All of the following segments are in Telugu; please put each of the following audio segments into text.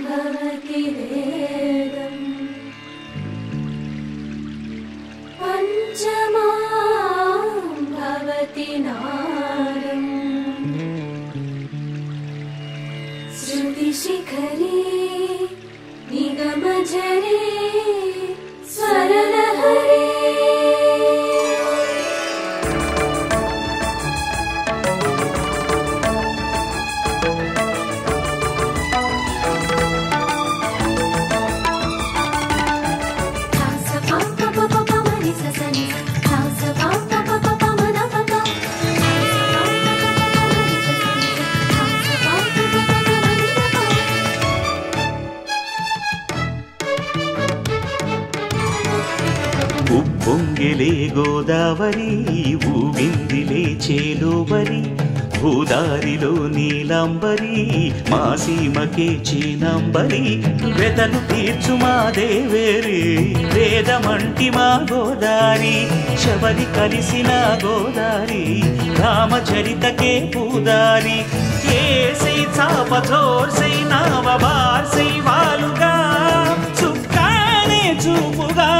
भवति वेदं पञ्चमां भवति नादं श्रुतिशिखरे निगमझरे स्वरलहरे ఉప్పొంగిలే గోదావరి ఊగిందిలే చేలోబరి భూదారిలో నీలాంబరి మా సీమకే చీనాంబరి వెతలు తీర్చు మా దేవేరి వేదమంటి మా గోదారి శబరి కలిసిన గోదారి రామచరితకే పూదారి ఏసై చాపచోర్సై నావబార్సై వాలుగా చుక్కానే చూపుగా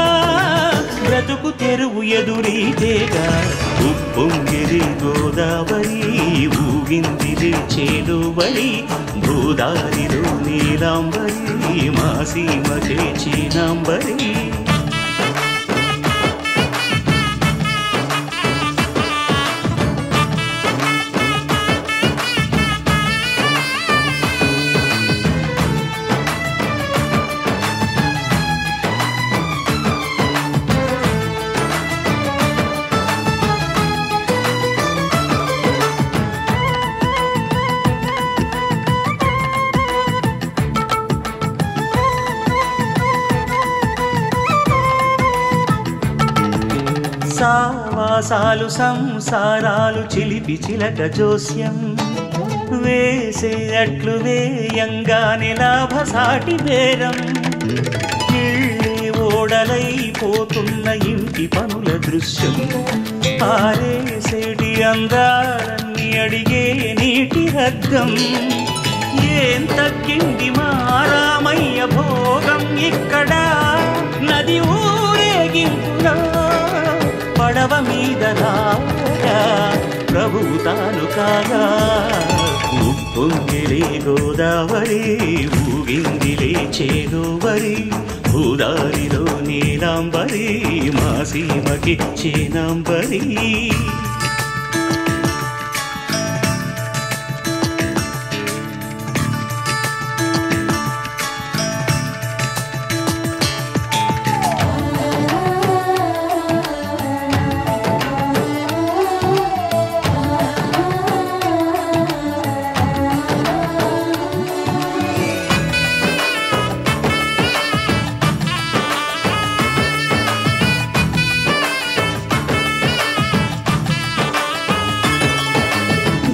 బ్రతుకు తెరువు ఎదురీతేగా ఉప్పొంగిరి గోదావరి ఊగిందిరి చేలోబరి భూదారిలో నీలాంబరి మా సీమకే చీనాంబరి సావాసాలు సంసారాలు చిలిపి చిలక జోస్యం వేసే అట్లు వేయంగానే లాభసాటి బేరం ఇళ్ళే ఓడలైపోతున్న ఇంటి పనుల దృశ్యం పారేసేటి అందాలన్నీ అడిగే నీటి రగ్గం ఏం తగ్గింది మా రామయ్య భోగం ఇక్కడ నది ఊరేగింపులో పడవ మీద రాగా ప్రభువు తాను కాగా ఉప్పొంగిలే గోదావరి ఊగిందిలే చేలోబరి భూదారిలో నీలాంబరి మా సీమకి చీనాంబరి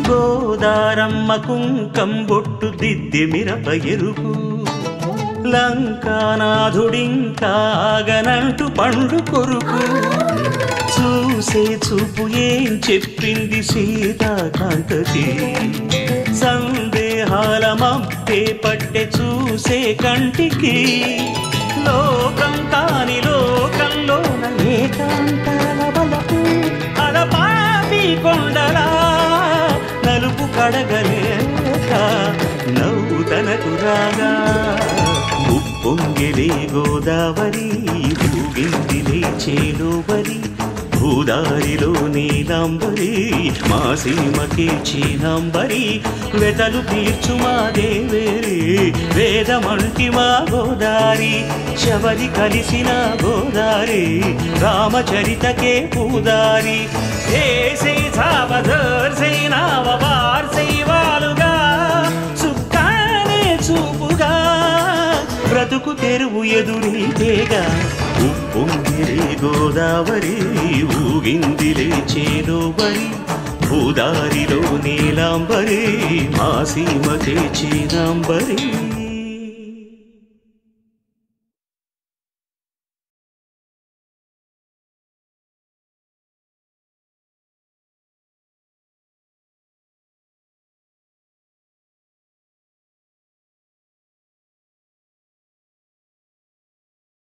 గోదారమ్మ కుంకం బొట్టు దిద్ది మిరప ఎరుపు లంకానాథుడింకాగనంటూ పండు కొరుకు చూసే చూపు ఏం చెప్పింది సీతాకాంతకి సందేహాల మప్పే పట్టె చూసే కంటికి లోకం కాని లోకంలోన ఏకాంతాల బలపు అలపాపి కొండలా నలుపు కడగలేక నవ్వు తనకు రాగా ఉప్పొంగిలే గోదావరి ఊగిందిలే చేలోబరి భూదారిలో నీలాంబరి మా సీమకే చీనాంబరి వెతలు తీర్చు మా దేవేరి వేదమంటి మా గోదారి శబరి కలిసిన గోదారి రామచరితకే పూదారి ఏసై సావధర్సై నావబార్సై వాలుగా చుక్కానే చూపుగా బ్రతుకు తెరువు ఎదురీతేగా ఉప్పొంగిలే గోదావరి ఊగిందిలే చేలోబరి భూదారిలో నీలాంబరి మా సీమకే చీనాంబరి